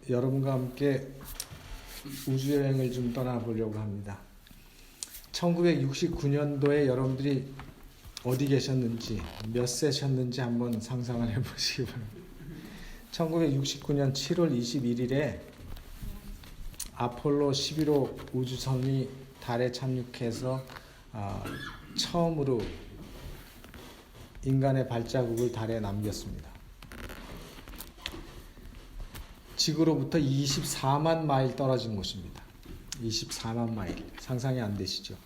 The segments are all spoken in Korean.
여러분과 함께 우주여행을 좀 떠나보려고 합니다. 1969년도에 여러분들이 어디 계셨는지, 몇 세셨는지 한번 상상을 해보시기 바랍니다. 1969년 7월 21일에 아폴로 11호 우주선이 달에 착륙해서 처음으로 인간의 발자국을 달에 남겼습니다. 지구로부터 24만 마일 떨어진 곳입니다. 24만 마일. 상상이 안 되시죠?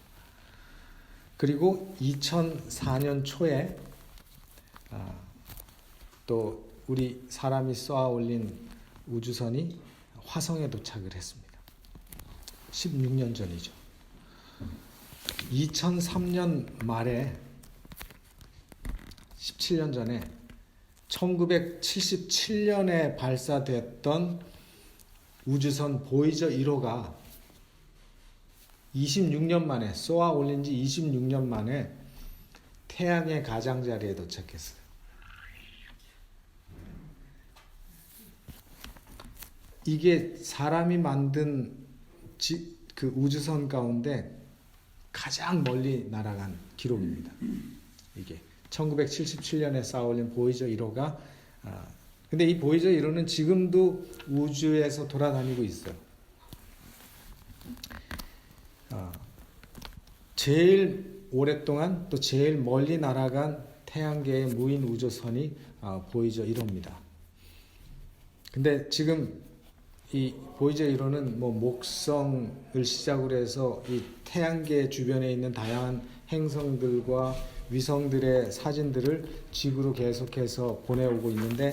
그리고 2004년 초에 또 우리 사람이 쏘아 올린 우주선이 화성에 도착을 했습니다. 16년 전이죠. 2003년 말에 17년 전에 1977년에 발사됐던 우주선 보이저 1호가 26년 만에, 쏘아 올린 지 26년 만에 태양의 가장자리에 도착했어요. 이게 사람이 만든 그 우주선 가운데 가장 멀리 날아간 기록입니다. 이게 1977년에 쏘아 올린 보이저 1호가 근데 이 보이저 1호는 지금도 우주에서 돌아다니고 있어요. 제일 오랫동안 또 제일 멀리 날아간 태양계의 무인 우주선이 보이저 1호입니다. 근데 지금 이 보이저 1호는 뭐 목성을 시작으로 해서 이 태양계 주변에 있는 다양한 행성들과 위성들의 사진들을 지구로 계속해서 보내오고 있는데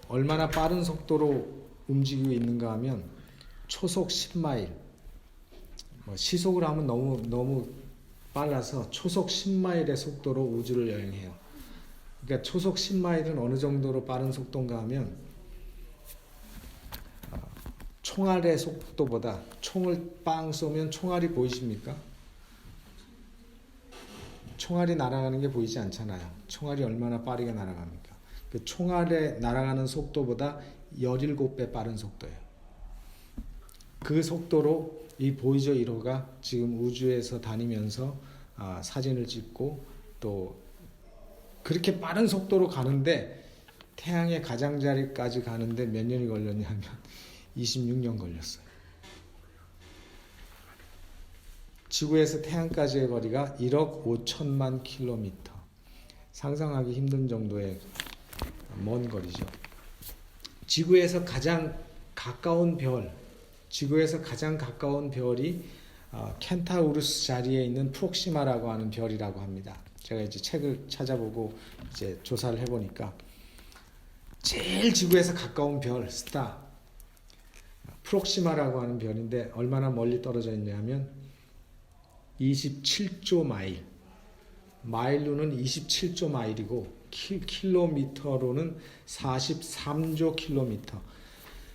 얼마나 빠른 속도로 움직이고 있는가 하면 초속 10마일, 시속으로 하면 너무 빨라서 초속 10마일의 속도로 우주를 여행해요. 그러니까 초속 10마일은 어느 정도로 빠른 속도인가 하면 총알의 속도보다, 총을 빵 쏘면 총알이 보이십니까? 총알이 날아가는 게 보이지 않잖아요. 총알이 얼마나 빠르게 날아갑니까? 그 총알에 날아가는 속도보다 17배 빠른 속도예요. 그 속도로 이 보이저 1호가 지금 우주에서 다니면서 사진을 찍고 또 그렇게 빠른 속도로 가는데 태양의 가장자리까지 가는데 몇 년이 걸렸냐면 26년 걸렸어요. 지구에서 태양까지의 거리가 1억 5천만 킬로미터. 상상하기 힘든 정도의 먼 거리죠. 지구에서 가장 가까운 별이 켄타우루스 자리에 있는 프록시마라고 하는 별이라고 합니다. 제가 이제 책을 찾아보고 이제 조사를 해보니까 제일 지구에서 가까운 별, 스타, 프록시마라고 하는 별인데 얼마나 멀리 떨어져 있냐면 27조 마일, 마일로는 27조 마일이고 킬로미터로는 43조 킬로미터.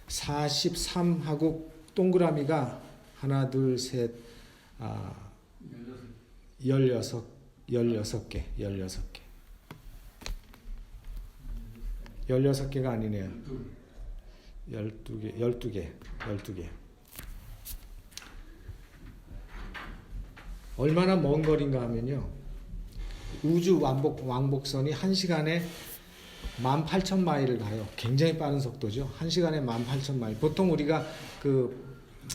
43하고 동그라미가 하나, 둘, 셋, 16개. 16개가 아니네요. 12개. 얼마나 먼 거리인가 하면요. 우주 왕복선이 1시간에 18,000마일을 가요. 굉장히 빠른 속도죠. 1시간에 18,000마일. 보통 우리가 그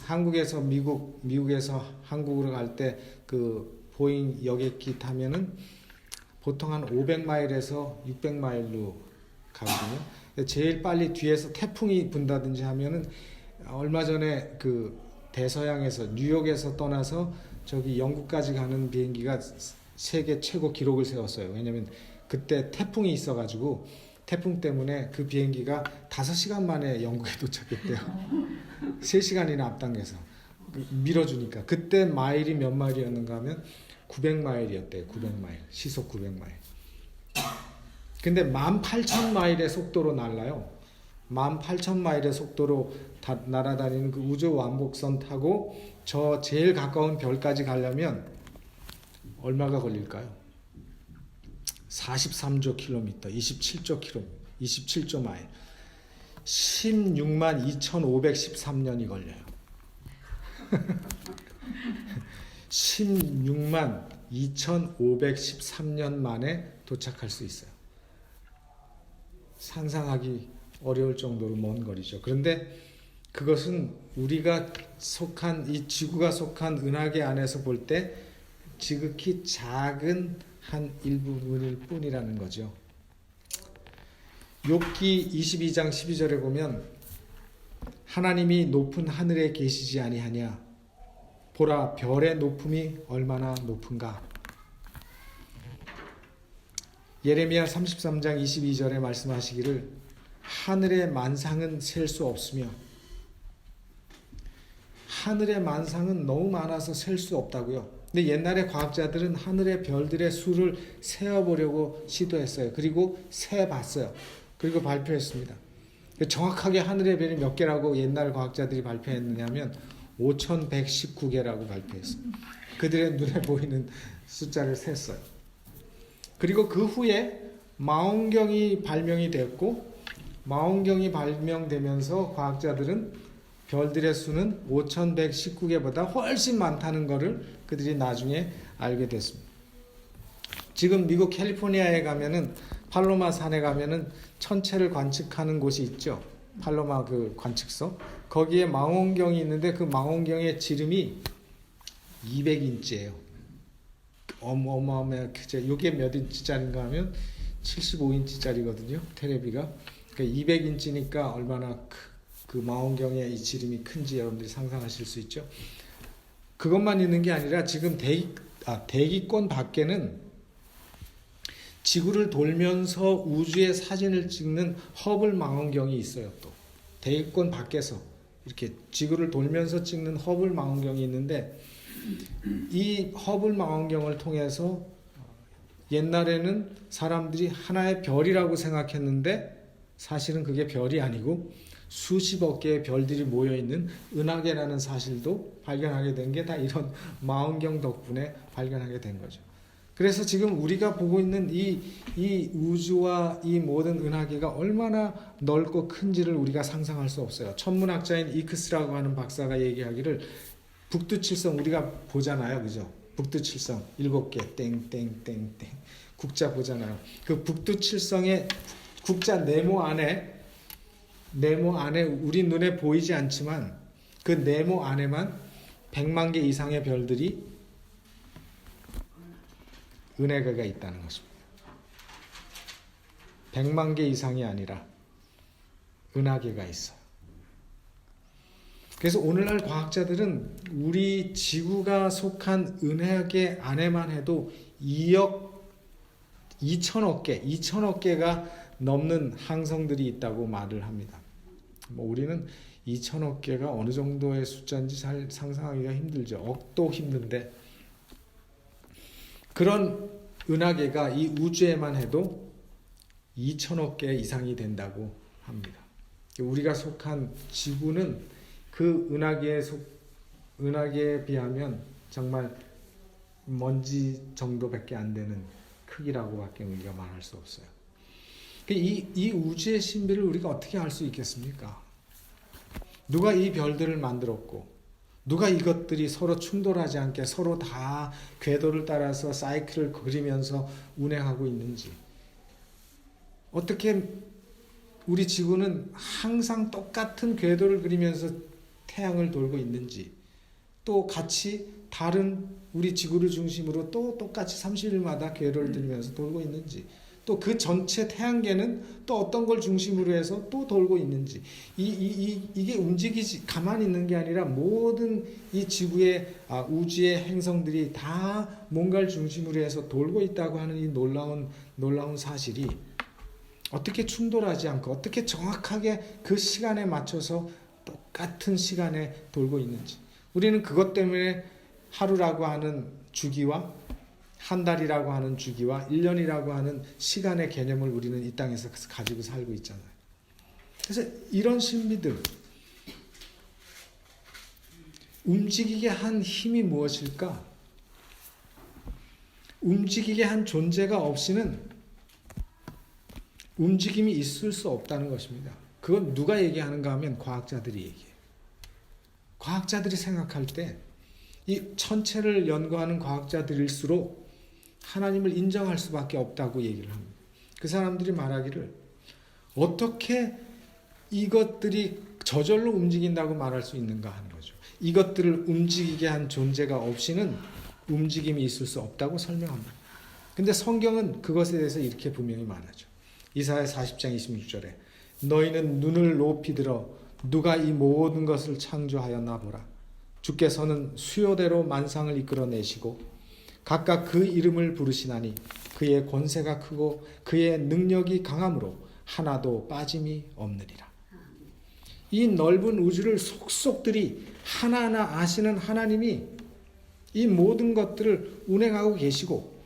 한국에서 미국에서 한국으로 갈 때 그 보잉 여객기 타면은 보통 한 500마일에서 600마일로 가거든요. 제일 빨리 뒤에서 태풍이 분다든지 하면은 얼마 전에 그 대서양에서 뉴욕에서 떠나서 저기 영국까지 가는 비행기가 세계 최고 기록을 세웠어요. 왜냐면 그때 태풍이 있어가지고 태풍 때문에 그 비행기가 5시간 만에 영국에 도착했대요. 3시간이나 앞당겨서 밀어주니까. 그때 마일이 몇 마일이었는가 하면 900마일이었대요. 900마일. 시속 900마일. 근데 18,000마일의 속도로 날라요. 18,000마일의 속도로 날아다니는 그 우주 왕복선 타고 저 제일 가까운 별까지 가려면 얼마가 걸릴까요? 43조 킬로미터, 27조 마일. 16만 2,513년이 걸려요. 16만 2,513년 만에 도착할 수 있어요. 상상하기 어려울 정도로 먼 거리죠. 그런데 그것은 우리가 속한, 이 지구가 속한 은하계 안에서 볼 때 지극히 작은 한 일부분일 뿐이라는 거죠. 욥기 22장 12절에 보면 하나님이 높은 하늘에 계시지 아니하냐, 보라 별의 높음이 얼마나 높은가. 예레미야 33장 22절에 말씀하시기를 하늘의 만상은 셀 수 없으며, 하늘의 만상은 너무 많아서 셀 수 없다고요. 근데 옛날에 과학자들은 하늘의 별들의 수를 세어보려고 시도했어요. 그리고 세봤어요. 그리고 발표했습니다. 정확하게 하늘의 별이 몇 개라고 옛날 과학자들이 발표했느냐면 5,119개라고 발표했어요. 그들의 눈에 보이는 숫자를 셌어요. 그리고 그 후에 망원경이 발명이 됐고, 망원경이 발명되면서 과학자들은 별들의 수는 5,119개보다 훨씬 많다는 것을 그들이 나중에 알게 됐습니다. 지금 미국 캘리포니아에 가면은 팔로마 산에 가면은 천체를 관측하는 곳이 있죠. 팔로마 그 관측소. 거기에 망원경이 있는데 그 망원경의 지름이 200인치예요. 어마어마하게 크죠. 이게 몇 인치짜리인가 하면 75인치짜리거든요. 테레비가. 그러니까 200인치니까 얼마나 그 망원경의 이 지름이 큰지 여러분들이 상상하실 수 있죠. 그것만 있는 게 아니라 지금 대기권 밖에는 지구를 돌면서 우주의 사진을 찍는 허블 망원경이 있어요. 또 대기권 밖에서 이렇게 지구를 돌면서 찍는 허블 망원경이 있는데, 이 허블 망원경을 통해서 옛날에는 사람들이 하나의 별이라고 생각했는데 사실은 그게 별이 아니고 수십억 개의 별들이 모여있는 은하계라는 사실도 발견하게 된 게 다 이런 망원경 덕분에 발견하게 된 거죠. 그래서 지금 우리가 보고 있는 이 우주와 이 모든 은하계가 얼마나 넓고 큰지를 우리가 상상할 수 없어요. 천문학자인 이크스라고 하는 박사가 얘기하기를 북두칠성 우리가 보잖아요. 그죠? 북두칠성 7개 땡땡땡땡 국자 보잖아요. 그 북두칠성의 국자 네모 안에 우리 눈에 보이지 않지만 그 네모 안에만 100만 개 이상의 별들이 은하계가 있다는 것입니다. 100만 개 이상이 아니라 은하계가 있어요. 그래서 오늘날 과학자들은 우리 지구가 속한 은하계 안에만 해도 2천억 개가 넘는 항성들이 있다고 말을 합니다. 우리는 2천억 개가 어느 정도의 숫자인지 잘 상상하기가 힘들죠. 억도 힘든데, 그런 은하계가 이 우주에만 해도 2천억 개 이상이 된다고 합니다. 우리가 속한 지구는 그 은하계에 비하면 정말 먼지 정도밖에 안 되는 크기라고밖에 우리가 말할 수 없어요. 이 우주의 신비를 우리가 어떻게 알 수 있겠습니까? 누가 이 별들을 만들었고, 누가 이것들이 서로 충돌하지 않게 서로 다 궤도를 따라서 사이클을 그리면서 운행하고 있는지, 어떻게 우리 지구는 항상 똑같은 궤도를 그리면서 태양을 돌고 있는지, 또 같이 다른 우리 지구를 중심으로 또 똑같이 30일마다 궤도를 들면서 돌고 있는지, 또 그 전체 태양계는 또 어떤 걸 중심으로 해서 또 돌고 있는지, 이게 움직이지 가만히 있는 게 아니라 모든 이 지구의 우주의 행성들이 다 뭔가를 중심으로 해서 돌고 있다고 하는 이 놀라운 사실이 어떻게 충돌하지 않고 어떻게 정확하게 그 시간에 맞춰서 똑같은 시간에 돌고 있는지, 우리는 그것 때문에 하루라고 하는 주기와 한 달이라고 하는 주기와 1년이라고 하는 시간의 개념을 우리는 이 땅에서 가지고 살고 있잖아요. 그래서 이런 신비들, 움직이게 한 힘이 무엇일까? 움직이게 한 존재가 없이는 움직임이 있을 수 없다는 것입니다. 그건 누가 얘기하는가 하면 과학자들이 얘기해요. 과학자들이 생각할 때 이 천체를 연구하는 과학자들일수록 하나님을 인정할 수밖에 없다고 얘기를 합니다. 그 사람들이 말하기를 어떻게 이것들이 저절로 움직인다고 말할 수 있는가 하는 거죠. 이것들을 움직이게 한 존재가 없이는 움직임이 있을 수 없다고 설명합니다. 근데 성경은 그것에 대해서 이렇게 분명히 말하죠. 이사야 40장 26절에 너희는 눈을 높이 들어 누가 이 모든 것을 창조하였나 보라. 주께서는 수요대로 만상을 이끌어내시고 각각 그 이름을 부르시나니 그의 권세가 크고 그의 능력이 강함으로 하나도 빠짐이 없느니라. 이 넓은 우주를 속속들이 하나하나 아시는 하나님이 이 모든 것들을 운행하고 계시고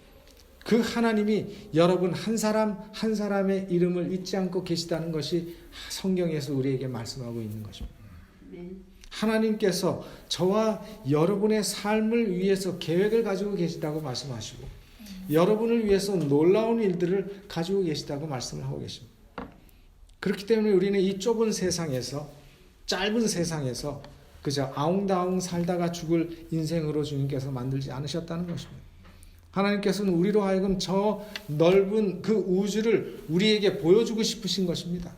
그 하나님이 여러분 한 사람 한 사람의 이름을 잊지 않고 계시다는 것이 성경에서 우리에게 말씀하고 있는 것입니다. 하나님께서 저와 여러분의 삶을 위해서 계획을 가지고 계시다고 말씀하시고 여러분을 위해서 놀라운 일들을 가지고 계시다고 말씀을 하고 계십니다. 그렇기 때문에 우리는 이 좁은 세상에서 짧은 세상에서 그저 아웅다웅 살다가 죽을 인생으로 주님께서 만들지 않으셨다는 것입니다. 하나님께서는 우리로 하여금 저 넓은 그 우주를 우리에게 보여주고 싶으신 것입니다.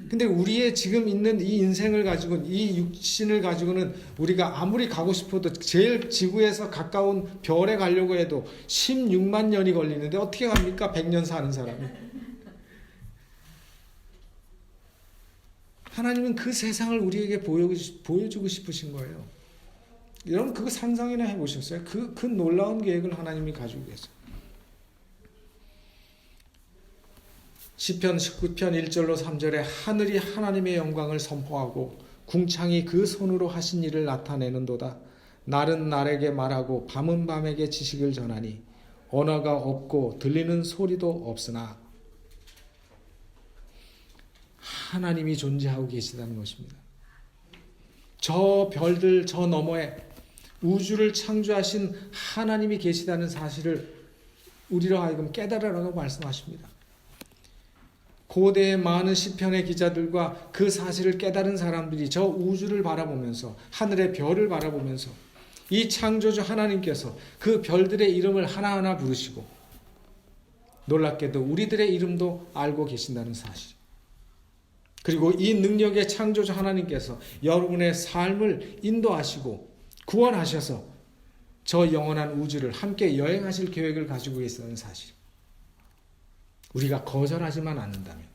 근데 우리의 지금 있는 이 인생을 가지고는 이 육신을 가지고는 우리가 아무리 가고 싶어도 제일 지구에서 가까운 별에 가려고 해도 16만 년이 걸리는데 어떻게 갑니까? 100년 사는 사람이. 하나님은 그 세상을 우리에게 보여주고 싶으신 거예요. 여러분 그거 상상이나 해보셨어요? 그 놀라운 계획을 하나님이 가지고 계세요. 시편 19편 1절로 3절에 하늘이 하나님의 영광을 선포하고 궁창이 그 손으로 하신 일을 나타내는도다. 날은 날에게 말하고 밤은 밤에게 지식을 전하니 언어가 없고 들리는 소리도 없으나 하나님이 존재하고 계시다는 것입니다. 저 별들 저 너머에 우주를 창조하신 하나님이 계시다는 사실을 우리로 하여금 깨달으라고 말씀하십니다. 고대의 많은 시편의 기자들과 그 사실을 깨달은 사람들이 저 우주를 바라보면서 하늘의 별을 바라보면서 이 창조주 하나님께서 그 별들의 이름을 하나하나 부르시고 놀랍게도 우리들의 이름도 알고 계신다는 사실, 그리고 이 능력의 창조주 하나님께서 여러분의 삶을 인도하시고 구원하셔서 저 영원한 우주를 함께 여행하실 계획을 가지고 계시다는 사실, 우리가 거절하지만 않는다면,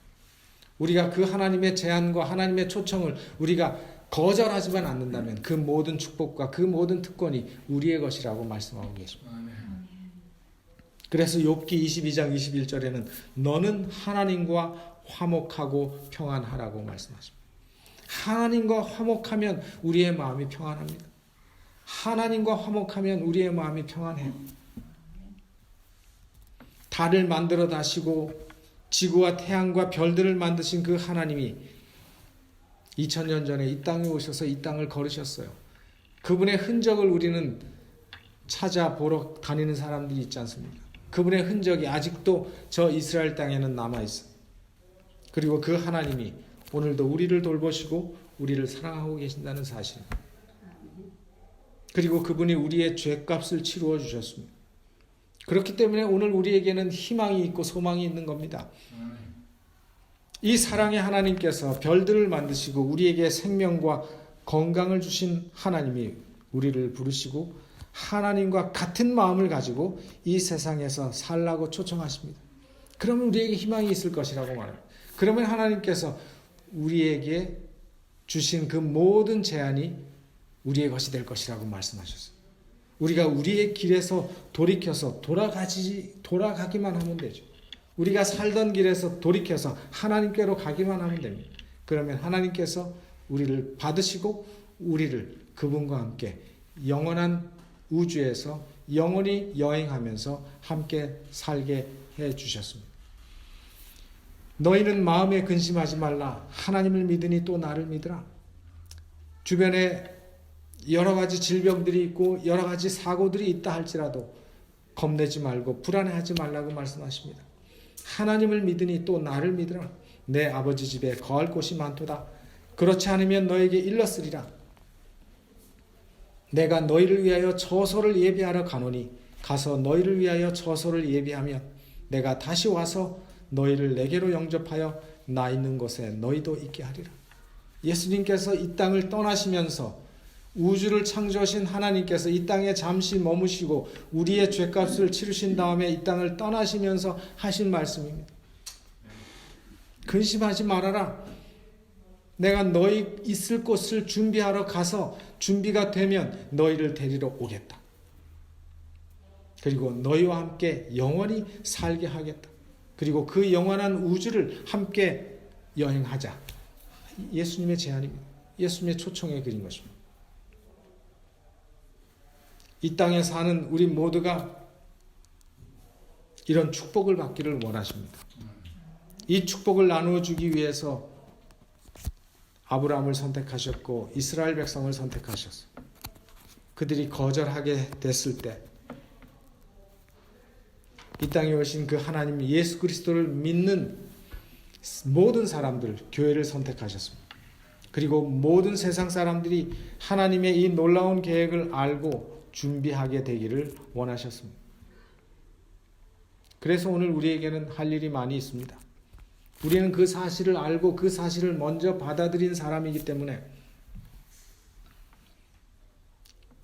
우리가 그 하나님의 제안과 하나님의 초청을 우리가 거절하지만 않는다면 그 모든 축복과 그 모든 특권이 우리의 것이라고 말씀하고 계십니다. 그래서 욥기 22장 21절에는 너는 하나님과 화목하고 평안하라고 말씀하십니다. 하나님과 화목하면 우리의 마음이 평안합니다. 하나님과 화목하면 우리의 마음이 평안해요. 달을 만들어 다시고 지구와 태양과 별들을 만드신 그 하나님이 2000년 전에 이 땅에 오셔서 이 땅을 걸으셨어요. 그분의 흔적을 우리는 찾아보러 다니는 사람들이 있지 않습니까? 그분의 흔적이 아직도 저 이스라엘 땅에는 남아있어요. 그리고 그 하나님이 오늘도 우리를 돌보시고 우리를 사랑하고 계신다는 사실, 그리고 그분이 우리의 죄값을 치루어 주셨습니다. 그렇기 때문에 오늘 우리에게는 희망이 있고 소망이 있는 겁니다. 이 사랑의 하나님께서 별들을 만드시고 우리에게 생명과 건강을 주신 하나님이 우리를 부르시고 하나님과 같은 마음을 가지고 이 세상에서 살라고 초청하십니다. 그러면 우리에게 희망이 있을 것이라고 말합니다. 그러면 하나님께서 우리에게 주신 그 모든 제안이 우리의 것이 될 것이라고 말씀하셨어요. 우리가 우리의 길에서 돌이켜서 돌아가기만 하면 되죠. 우리가 살던 길에서 돌이켜서 하나님께로 가기만 하면 됩니다. 그러면 하나님께서 우리를 받으시고 우리를 그분과 함께 영원한 우주에서 영원히 여행하면서 함께 살게 해 주셨습니다. 너희는 마음에 근심하지 말라. 하나님을 믿으니 또 나를 믿으라. 주변에 여러 가지 질병들이 있고 여러 가지 사고들이 있다 할지라도 겁내지 말고 불안해하지 말라고 말씀하십니다. 하나님을 믿으니 또 나를 믿으라. 내 아버지 집에 거할 곳이 많도다. 그렇지 않으면 너에게 일렀으리라. 내가 너희를 위하여 처소를 예비하러 가노니 가서 너희를 위하여 처소를 예비하면 내가 다시 와서 너희를 내게로 영접하여 나 있는 곳에 너희도 있게 하리라. 예수님께서 이 땅을 떠나시면서 우주를 창조하신 하나님께서 이 땅에 잠시 머무시고 우리의 죄값을 치르신 다음에 이 땅을 떠나시면서 하신 말씀입니다. 근심하지 말아라. 내가 너희 있을 곳을 준비하러 가서 준비가 되면 너희를 데리러 오겠다. 그리고 너희와 함께 영원히 살게 하겠다. 그리고 그 영원한 우주를 함께 여행하자. 예수님의 제안입니다. 예수님의 초청에 그린 것입니다. 이 땅에 사는 우리 모두가 이런 축복을 받기를 원하십니다. 이 축복을 나누어 주기 위해서 아브라함을 선택하셨고 이스라엘 백성을 선택하셨어요. 그들이 거절하게 됐을 때 이 땅에 오신 그 하나님 예수 그리스도를 믿는 모든 사람들, 교회를 선택하셨습니다. 그리고 모든 세상 사람들이 하나님의 이 놀라운 계획을 알고 준비하게 되기를 원하셨습니다. 그래서 오늘 우리에게는 할 일이 많이 있습니다. 우리는 그 사실을 알고 그 사실을 먼저 받아들인 사람이기 때문에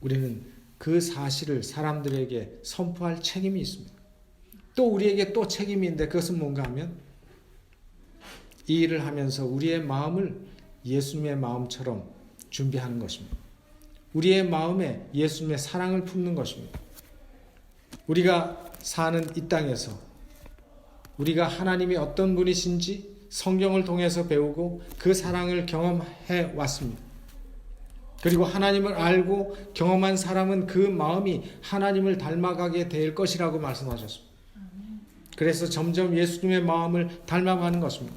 우리는 그 사실을 사람들에게 선포할 책임이 있습니다. 또 우리에게 또 책임이 있는데 그것은 뭔가 하면 이 일을 하면서 우리의 마음을 예수님의 마음처럼 준비하는 것입니다. 우리의 마음에 예수님의 사랑을 품는 것입니다. 우리가 사는 이 땅에서 우리가 하나님이 어떤 분이신지 성경을 통해서 배우고 그 사랑을 경험해 왔습니다. 그리고 하나님을 알고 경험한 사람은 그 마음이 하나님을 닮아가게 될 것이라고 말씀하셨습니다. 그래서 점점 예수님의 마음을 닮아가는 것입니다.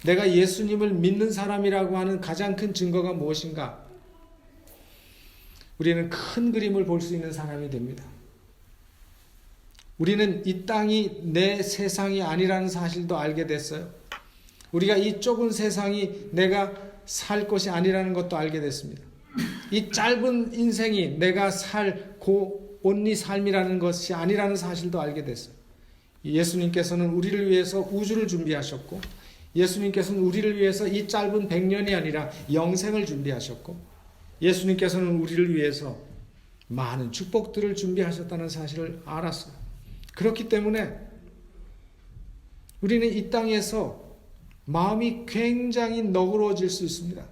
내가 예수님을 믿는 사람이라고 하는 가장 큰 증거가 무엇인가? 우리는 큰 그림을 볼 수 있는 사람이 됩니다. 우리는 이 땅이 내 세상이 아니라는 사실도 알게 됐어요. 우리가 이 좁은 세상이 내가 살 곳이 아니라는 것도 알게 됐습니다. 이 짧은 인생이 내가 살고 온리 삶이라는 것이 아니라는 사실도 알게 됐어요. 예수님께서는 우리를 위해서 우주를 준비하셨고 예수님께서는 우리를 위해서 이 짧은 100년이 아니라 영생을 준비하셨고 예수님께서는 우리를 위해서 많은 축복들을 준비하셨다는 사실을 알았어요. 그렇기 때문에 우리는 이 땅에서 마음이 굉장히 너그러워질 수 있습니다.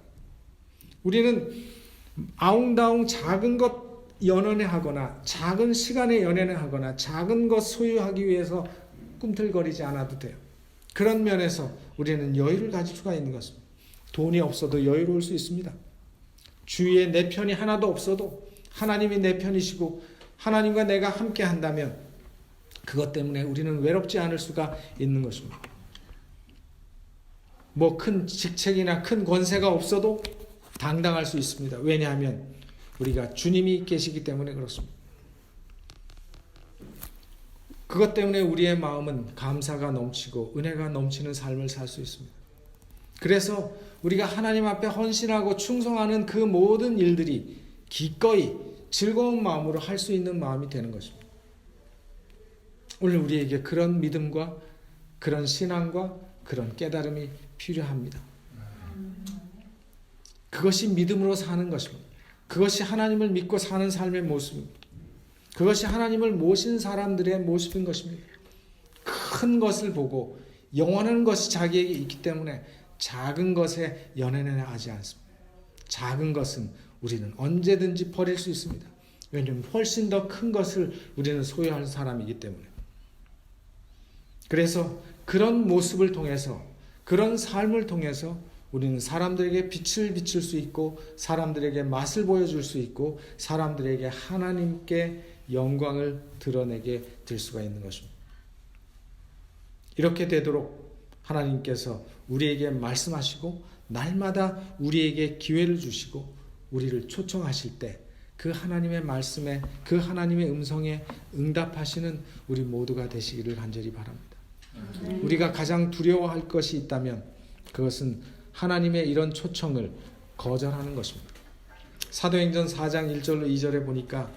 우리는 아웅다웅 작은 것 연연해하거나 작은 시간에 연연해하거나 작은 것 소유하기 위해서 꿈틀거리지 않아도 돼요. 그런 면에서 우리는 여유를 가질 수가 있는 것입니다. 돈이 없어도 여유로울 수 있습니다. 주위에 내 편이 하나도 없어도 하나님이 내 편이시고 하나님과 내가 함께 한다면 그것 때문에 우리는 외롭지 않을 수가 있는 것입니다. 뭐 큰 직책이나 큰 권세가 없어도 당당할 수 있습니다. 왜냐하면 우리가 주님이 계시기 때문에 그렇습니다. 그것 때문에 우리의 마음은 감사가 넘치고 은혜가 넘치는 삶을 살 수 있습니다. 그래서 우리가 하나님 앞에 헌신하고 충성하는 그 모든 일들이 기꺼이 즐거운 마음으로 할 수 있는 마음이 되는 것입니다. 오늘 우리에게 그런 믿음과 그런 신앙과 그런 깨달음이 필요합니다. 그것이 믿음으로 사는 것입니다. 그것이 하나님을 믿고 사는 삶의 모습입니다. 그것이 하나님을 모신 사람들의 모습인 것입니다. 큰 것을 보고 영원한 것이 자기에게 있기 때문에 작은 것에 연연하지 않습니다. 작은 것은 우리는 언제든지 버릴 수 있습니다. 왜냐하면 훨씬 더 큰 것을 우리는 소유할 사람이기 때문에. 그래서 그런 모습을 통해서 그런 삶을 통해서 우리는 사람들에게 빛을 비출 수 있고 사람들에게 맛을 보여줄 수 있고 사람들에게 하나님께 영광을 드러내게 될 수가 있는 것입니다. 이렇게 되도록 하나님께서 우리에게 말씀하시고 날마다 우리에게 기회를 주시고 우리를 초청하실 때 그 하나님의 말씀에 그 하나님의 음성에 응답하시는 우리 모두가 되시기를 간절히 바랍니다. 우리가 가장 두려워할 것이 있다면 그것은 하나님의 이런 초청을 거절하는 것입니다. 사도행전 4장 1절로 2절에 보니까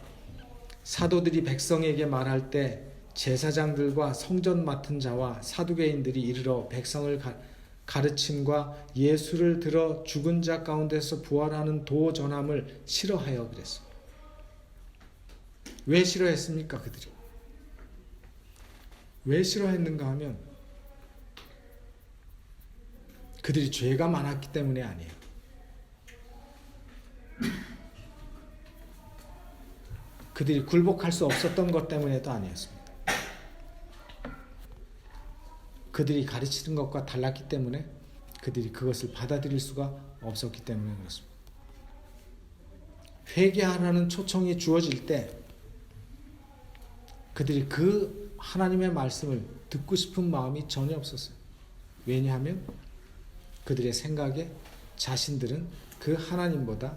사도들이 백성에게 말할 때 제사장들과 성전 맡은 자와 사두개인들이 이르러 백성을 가르침과 예수를 들어 죽은 자 가운데서 부활하는 도 전함을 싫어하여 그랬어요. 왜 싫어했습니까? 그들이 왜 싫어했는가 하면 그들이 죄가 많았기 때문에 아니에요. 그들이 굴복할 수 없었던 것 때문에도 아니었습니다. 그들이 가르치는 것과 달랐기 때문에 그들이 그것을 받아들일 수가 없었기 때문에 그렇습니다. 회개하라는 초청이 주어질 때 그들이 그 하나님의 말씀을 듣고 싶은 마음이 전혀 없었어요. 왜냐하면 그들의 생각에 자신들은 그 하나님보다,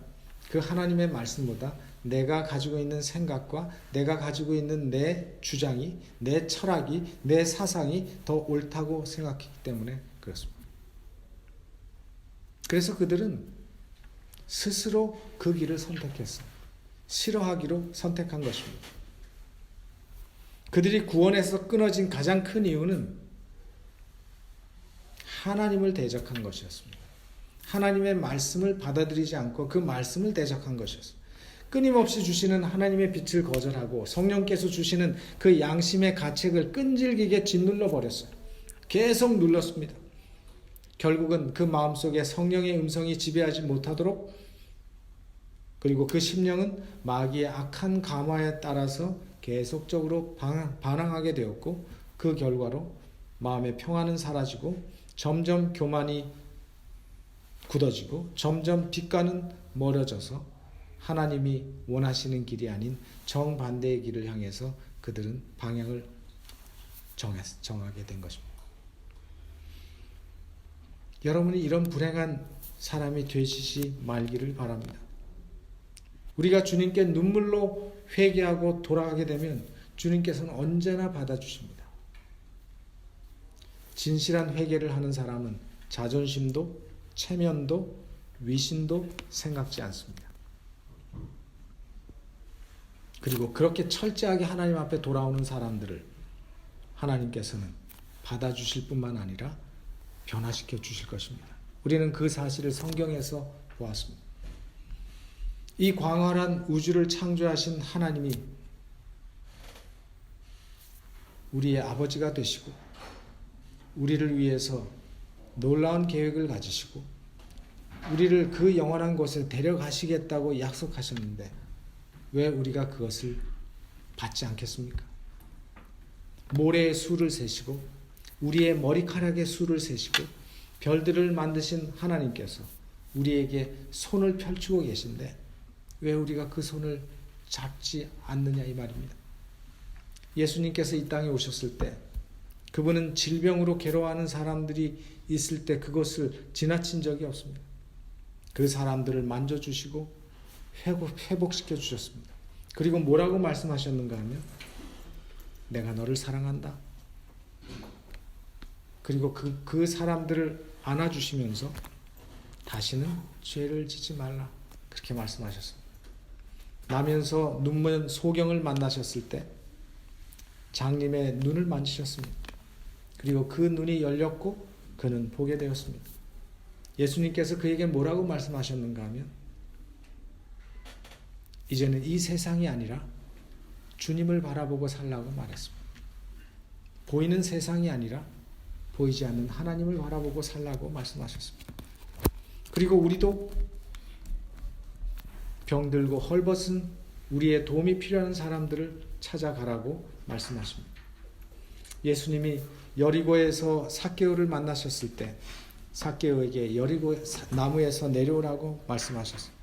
그 하나님의 말씀보다 내가 가지고 있는 생각과 내가 가지고 있는 내 주장이, 내 철학이, 내 사상이 더 옳다고 생각했기 때문에 그렇습니다. 그래서 그들은 스스로 그 길을 선택했어요. 싫어하기로 선택한 것입니다. 그들이 구원에서 끊어진 가장 큰 이유는 하나님을 대적한 것이었습니다. 하나님의 말씀을 받아들이지 않고 그 말씀을 대적한 것이었습니다. 끊임없이 주시는 하나님의 빛을 거절하고 성령께서 주시는 그 양심의 가책을 끈질기게 짓눌러 버렸어요. 계속 눌렀습니다. 결국은 그 마음속에 성령의 음성이 지배하지 못하도록, 그리고 그 심령은 마귀의 악한 감화에 따라서 계속적으로 반항하게 되었고, 그 결과로 마음의 평안은 사라지고 점점 교만이 굳어지고 점점 빛과는 멀어져서 하나님이 원하시는 길이 아닌 정반대의 길을 향해서 그들은 방향을 정하게 된 것입니다. 여러분이 이런 불행한 사람이 되시지 말기를 바랍니다. 우리가 주님께 눈물로 회개하고 돌아가게 되면 주님께서는 언제나 받아주십니다. 진실한 회개를 하는 사람은 자존심도 체면도 위신도 생각지 않습니다. 그리고 그렇게 철저하게 하나님 앞에 돌아오는 사람들을 하나님께서는 받아주실 뿐만 아니라 변화시켜 주실 것입니다. 우리는 그 사실을 성경에서 보았습니다. 이 광활한 우주를 창조하신 하나님이 우리의 아버지가 되시고 우리를 위해서 놀라운 계획을 가지시고 우리를 그 영원한 곳에 데려가시겠다고 약속하셨는데 왜 우리가 그것을 받지 않겠습니까? 모래의 수를 세시고 우리의 머리카락의 수를 세시고 별들을 만드신 하나님께서 우리에게 손을 펼치고 계신데 왜 우리가 그 손을 잡지 않느냐 이 말입니다. 예수님께서 이 땅에 오셨을 때 그분은 질병으로 괴로워하는 사람들이 있을 때 그것을 지나친 적이 없습니다. 그 사람들을 만져주시고 회복시켜 주셨습니다. 그리고 뭐라고 말씀하셨는가 하면 내가 너를 사랑한다. 그리고 그 사람들을 안아주시면서 다시는 죄를 짓지 말라 그렇게 말씀하셨습니다. 나면서 눈먼 소경을 만나셨을 때 장님의 눈을 만지셨습니다. 그리고 그 눈이 열렸고 그는 보게 되었습니다. 예수님께서 그에게 뭐라고 말씀하셨는가 하면 이제는 이 세상이 아니라 주님을 바라보고 살라고 말했습니다. 보이는 세상이 아니라 보이지 않는 하나님을 바라보고 살라고 말씀하셨습니다. 그리고 우리도 병들고 헐벗은 우리의 도움이 필요한 사람들을 찾아가라고 말씀하십니다. 예수님이 여리고에서 삭개오를 만나셨을 때 삭개오에게 여리고 나무에서 내려오라고 말씀하셨습니다.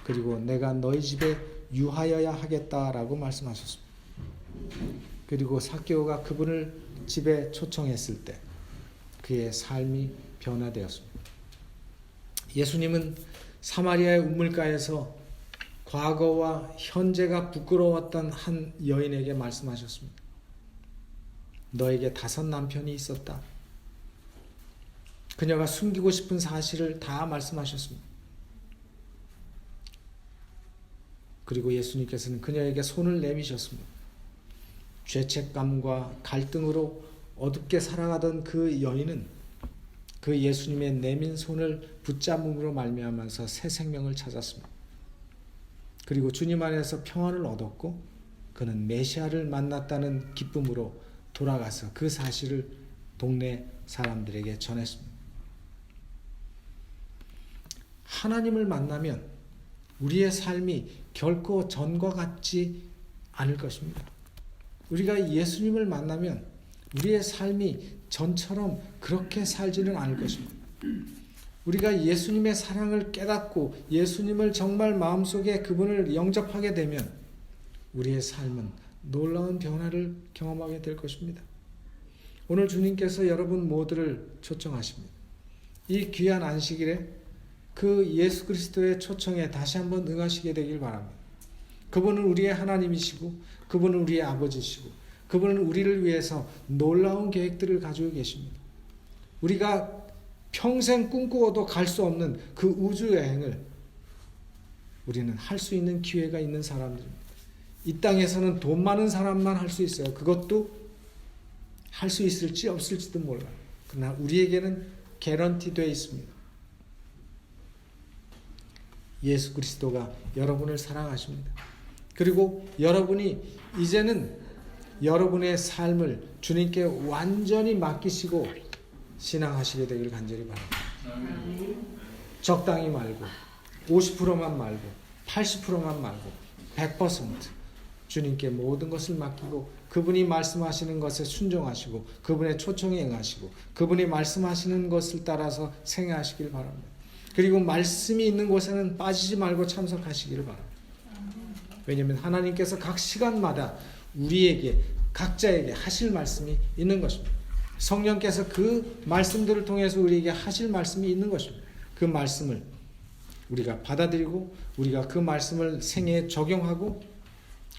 그리고 내가 너희 집에 유하여야 하겠다라고 말씀하셨습니다. 그리고 삭개오가 그분을 집에 초청했을 때 그의 삶이 변화되었습니다. 예수님은 사마리아의 우물가에서 과거와 현재가 부끄러웠던 한 여인에게 말씀하셨습니다. 너에게 5 남편이 있었다. 그녀가 숨기고 싶은 사실을 다 말씀하셨습니다. 그리고 예수님께서는 그녀에게 손을 내미셨습니다. 죄책감과 갈등으로 어둡게 살아가던 그 여인은 그 예수님의 내민 손을 붙잡음으로 말미암아서 새 생명을 찾았습니다. 그리고 주님 안에서 평안을 얻었고 그는 메시아를 만났다는 기쁨으로 돌아가서 그 사실을 동네 사람들에게 전했습니다. 하나님을 만나면 우리의 삶이 결코 전과 같지 않을 것입니다. 우리가 예수님을 만나면 우리의 삶이 전처럼 그렇게 살지는 않을 것입니다. 우리가 예수님의 사랑을 깨닫고 예수님을 정말 마음속에 그분을 영접하게 되면 우리의 삶은 놀라운 변화를 경험하게 될 것입니다. 오늘 주님께서 여러분 모두를 초청하십니다. 이 귀한 안식일에 그 예수 그리스도의 초청에 다시 한번 응하시게 되길 바랍니다. 그분은 우리의 하나님이시고 그분은 우리의 아버지시고 그분은 우리를 위해서 놀라운 계획들을 가지고 계십니다. 우리가 평생 꿈꾸어도 갈 수 없는 그 우주 여행을 우리는 할 수 있는 기회가 있는 사람들입니다. 이 땅에서는 돈 많은 사람만 할 수 있어요. 그것도 할 수 있을지 없을지도 몰라요. 그러나 우리에게는 개런티 되어 있습니다. 예수 그리스도가 여러분을 사랑하십니다. 그리고 여러분이 이제는 여러분의 삶을 주님께 완전히 맡기시고 신앙하시게 되길 간절히 바랍니다. 적당히 말고 50%만 말고 80%만 말고 100% 주님께 모든 것을 맡기고 그분이 말씀하시는 것에 순종하시고 그분의 초청에 응하시고 그분이 말씀하시는 것을 따라서 생애하시길 바랍니다. 그리고 말씀이 있는 곳에는 빠지지 말고 참석하시기를 바랍니다. 왜냐하면 하나님께서 각 시간마다 우리에게 각자에게 하실 말씀이 있는 것입니다. 성령께서 그 말씀들을 통해서 우리에게 하실 말씀이 있는 것입니다. 그 말씀을 우리가 받아들이고 우리가 그 말씀을 생애에 적용하고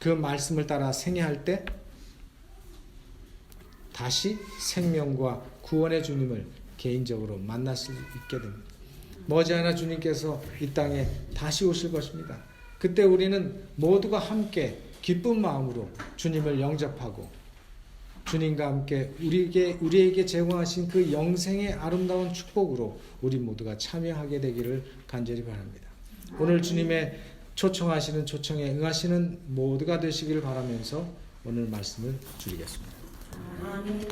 그 말씀을 따라 생애할 때 다시 생명과 구원의 주님을 개인적으로 만날 수 있게 됩니다. 머지않아 주님께서 이 땅에 다시 오실 것입니다. 그때 우리는 모두가 함께 기쁜 마음으로 주님을 영접하고 주님과 함께 우리에게 제공하신 그 영생의 아름다운 축복으로 우리 모두가 참여하게 되기를 간절히 바랍니다. 오늘 주님의 초청하시는 초청에 응하시는 모두가 되시기를 바라면서 오늘 말씀을 줄이겠습니다. 아멘.